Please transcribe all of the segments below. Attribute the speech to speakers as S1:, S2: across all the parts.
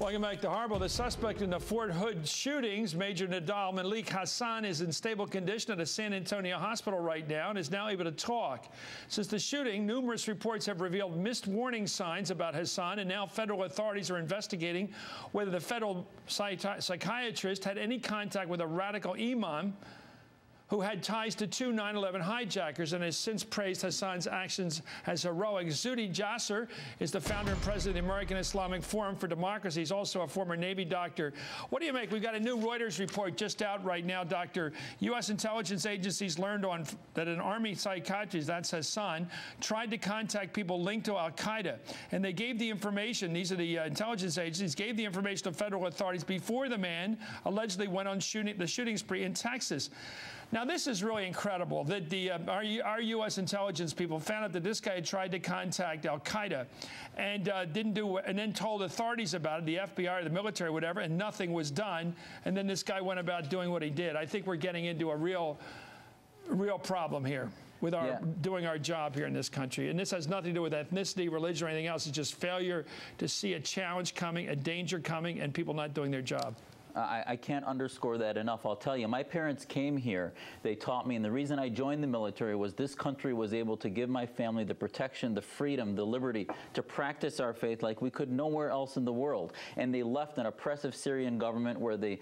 S1: Welcome back to Hardball. The suspect in the Fort Hood shootings, Major Nidal Malik Hassan, is in stable condition at a San Antonio hospital right now and is now able to talk. Since the shooting, numerous reports have revealed missed warning signs about Hassan, and now federal authorities are investigating whether the federal psychiatrist had any contact with a radical imam who had ties to two 9/11 hijackers and has since praised Hassan's actions as heroic. Jasser is the founder and president of the American Islamic Forum for Democracy. He's also a former Navy doctor. What do you make? We've got a new Reuters report just out right now, Doctor. U.S. intelligence agencies learned that an Army psychiatrist, that's Hassan, tried to contact people linked to al-Qaeda. And they gave the information, these are the intelligence agencies, gave the information to federal authorities before the man allegedly went on the shooting spree in Texas. Now, this is really incredible that our U.S. intelligence people found out that this guy had tried to contact al-Qaeda and didn't do it, and then told authorities about it, the FBI or the military or whatever, and nothing was done. And then this guy went about doing what he did. I think we're getting into a real problem here with our doing our job here in this country. And this has nothing to do with ethnicity, religion, or anything else. It's just failure to see a challenge coming, a danger coming, and people not doing their job.
S2: I can't underscore that enough. I'll tell you, my parents came here. They taught me, and the reason I joined the military was this country was able to give my family the protection, the freedom, the liberty to practice our faith like we could nowhere else in the world. And they left an oppressive Syrian government where they,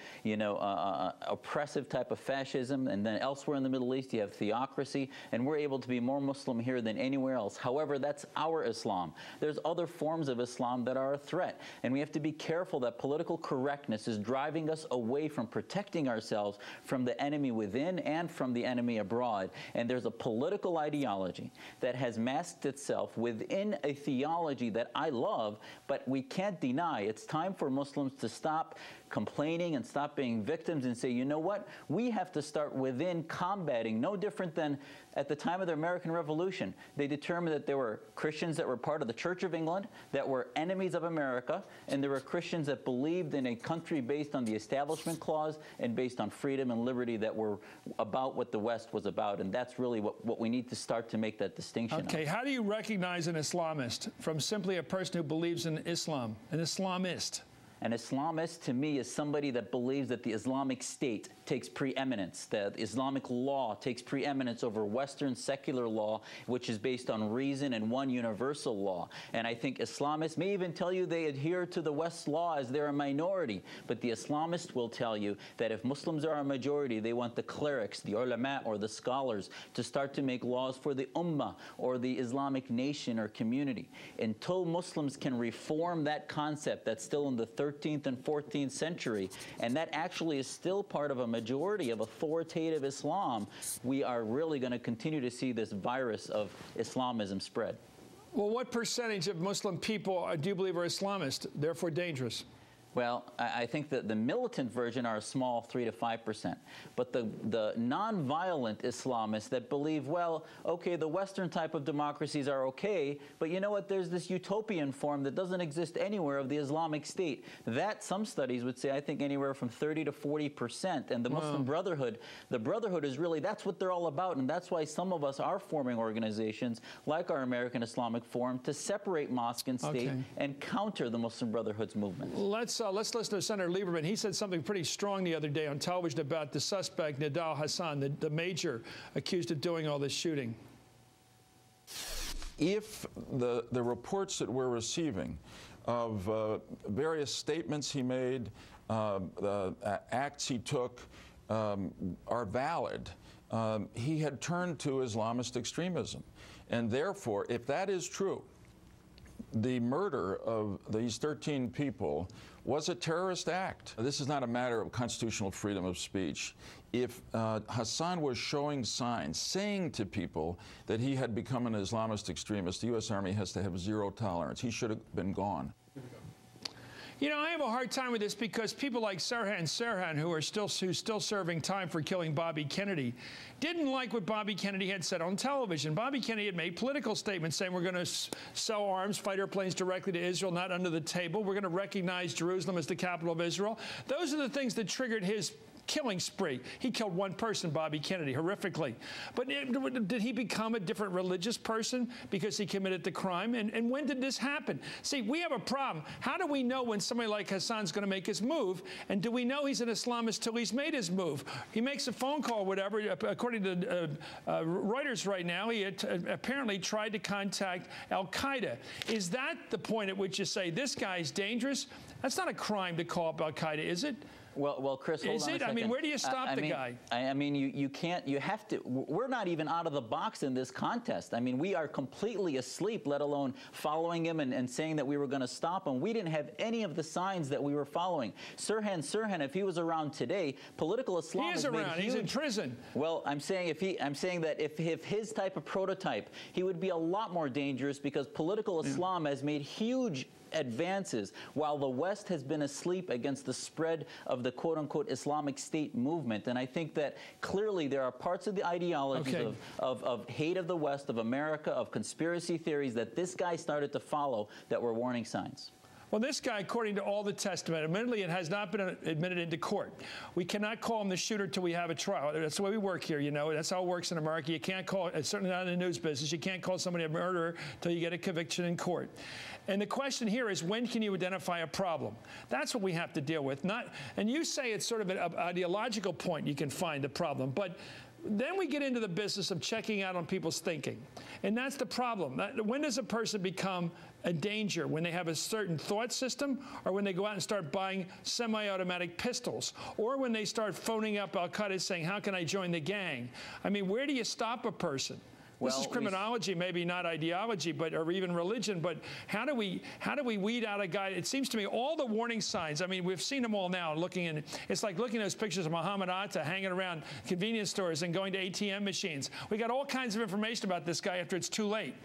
S2: oppressive type of fascism, and then elsewhere in the Middle East you have theocracy, and we're able to be more Muslim here than anywhere else. However, that's our Islam. There's other forms of Islam that are a threat, and we have to be careful that political correctness is driving us away from protecting ourselves from the enemy within and from the enemy abroad. And there's a political ideology that has masked itself within a theology that I love, but we can't deny. It's time for Muslims to stop complaining and stop being victims and say, you know what? We have to start within combating, no different than at the time of the American Revolution. They determined that there were Christians that were part of the Church of England that were enemies of America, and there were Christians that believed in a country based on the Establishment Clause and based on freedom and liberty that were about what the West was about. And that's really what we need to start to make that distinction.
S1: Okay, how do you recognize an Islamist from simply a person who believes in Islam, an Islamist?
S2: An Islamist, to me, is somebody that believes that the Islamic State takes preeminence, that Islamic law takes preeminence over Western secular law, which is based on reason and one universal law. And I think Islamists may even tell you they adhere to the West's law as they're a minority, but the Islamist will tell you that if Muslims are a majority, they want the clerics, the ulama, or the scholars to start to make laws for the ummah or the Islamic nation or community. Until Muslims can reform that concept that's still in the 13th and 14th century, and that actually is still part of a majority of authoritative Islam, we are really going to continue to see this virus of Islamism spread.
S1: Well, what percentage of Muslim people do you believe are Islamist, therefore dangerous?
S2: Well, I think that the militant version are a small 3 to 5%. But the non-violent Islamists that believe, well, okay, the Western type of democracies are okay, but you know what, there's this utopian form that doesn't exist anywhere of the Islamic State. That, some studies would say, I think anywhere from 30 to 40%. And the Muslim Brotherhood, the Brotherhood is really, that's what they're all about. And that's why some of us are forming organizations like our American Islamic Forum to separate mosque and state and counter the Muslim Brotherhood's movement.
S1: Let's listen to Senator Lieberman. He said something pretty strong the other day on television about the suspect, Nidal Hassan, the major accused of doing all this shooting.
S3: If the reports that we're receiving of various statements he made, the acts he took are valid, he had turned to Islamist extremism. And therefore, if that is true, the murder of these 13 people was a terrorist act. This is not a matter of constitutional freedom of speech. If Hassan was showing signs, saying to people that he had become an Islamist extremist, the U.S. Army has to have zero tolerance. He should have been gone.
S1: You know, I have a hard time with this because people like Sirhan, who's still serving time for killing Bobby Kennedy, didn't like what Bobby Kennedy had said on television. Bobby Kennedy had made political statements saying we're going to sell arms, fighter planes directly to Israel, not under the table. We're going to recognize Jerusalem as the capital of Israel. Those are the things that triggered his killing spree. He killed one person, Bobby Kennedy, horrifically. But did he become a different religious person because he committed the crime? And when did this happen? See, we have a problem. How do we know when somebody like Hassan's going to make his move? And do we know he's an Islamist till he's made his move? He makes a phone call or whatever. According to Reuters right now, he apparently tried to contact al-Qaeda. Is that the point at which you say this guy's dangerous? That's not a crime to call up al-Qaeda, is it?
S2: Well, Chris, hold on a second.
S1: I mean, where do you stop the guy?
S2: I mean, you can't, you have to, we're not even out of the box in this contest. I mean, we are completely asleep, let alone following him and saying that we were going to stop him. We didn't have any of the signs that we were following. Sirhan, if he was around today, political Islam
S1: He is around. He's in prison.
S2: Well, I'm saying that if his type of prototype, he would be a lot more dangerous because political Islam has made huge advances while the West has been asleep against the spread of the quote-unquote Islamic State movement. And I think that clearly there are parts of the ideologies of hate of the West, of America, of conspiracy theories that this guy started to follow that were warning signs.
S1: Well, this guy, according to all the testimony, admittedly, it has not been admitted into court. We cannot call him the shooter till we have a trial. That's the way we work here, you know. That's how it works in America. You can't call, it's certainly not in the news business, you can't call somebody a murderer till you get a conviction in court. And the question here is, when can you identify a problem? That's what we have to deal with. And you say it's sort of an ideological point you can find the problem, but then we get into the business of checking out on people's thinking. And that's the problem. When does a person become a danger? When they have a certain thought system, or when they go out and start buying semi-automatic pistols, or when they start phoning up al-Qaeda saying, how can I join the gang? I mean, where do you stop a person? This is criminology, maybe not ideology, or even religion. But how do we weed out a guy? It seems to me all the warning signs. I mean, we've seen them all now. It's like looking at those pictures of Muhammad Atta hanging around convenience stores and going to ATM machines. We got all kinds of information about this guy after it's too late.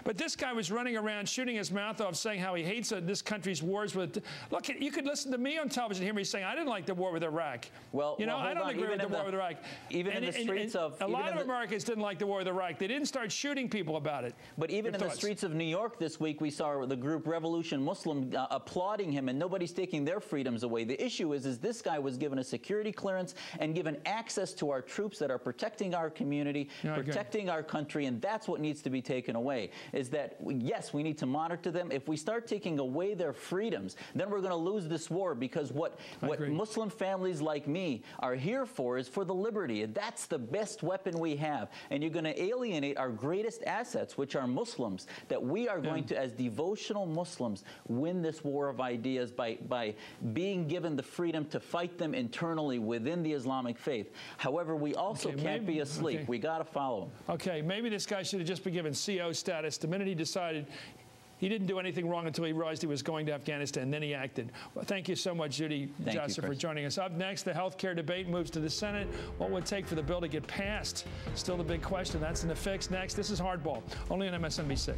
S1: But this guy was running around shooting his mouth off, saying how he hates this country's wars with. Look, you could listen to me on television, hear me saying I didn't like the war with Iraq.
S2: Well,
S1: you know, I don't agree with the war with Iraq.
S2: Even in the streets of
S1: a lot of Americans didn't like the war with Iraq. They didn't start shooting people about it.
S2: But even in the streets of New York this week, we saw the group Revolution Muslim applauding him, and nobody's taking their freedoms away. The issue is this guy was given a security clearance and given access to our troops that are protecting our community, protecting our country, and that's what needs to be taken away, is that, yes, we need to monitor them. If we start taking away their freedoms, then we're going to lose this war, because what Muslim families like me are here for is for the liberty. That's the best weapon we have. And you're going to alienate our greatest assets, which are Muslims, that we are going to, as devotional Muslims, win this war of ideas by being given the freedom to fight them internally within the Islamic faith. However, we also can't be asleep. We got to follow him.
S1: Okay, maybe this guy should have just been given CO status the minute he decided he didn't do anything wrong until he realized he was going to Afghanistan. Then he acted. Well, thank you so much, Judy Jasser, for joining us. Up next, the health care debate moves to the Senate. What would it take for the bill to get passed? Still the big question. That's in the fix. Next, this is Hardball, only on MSNBC.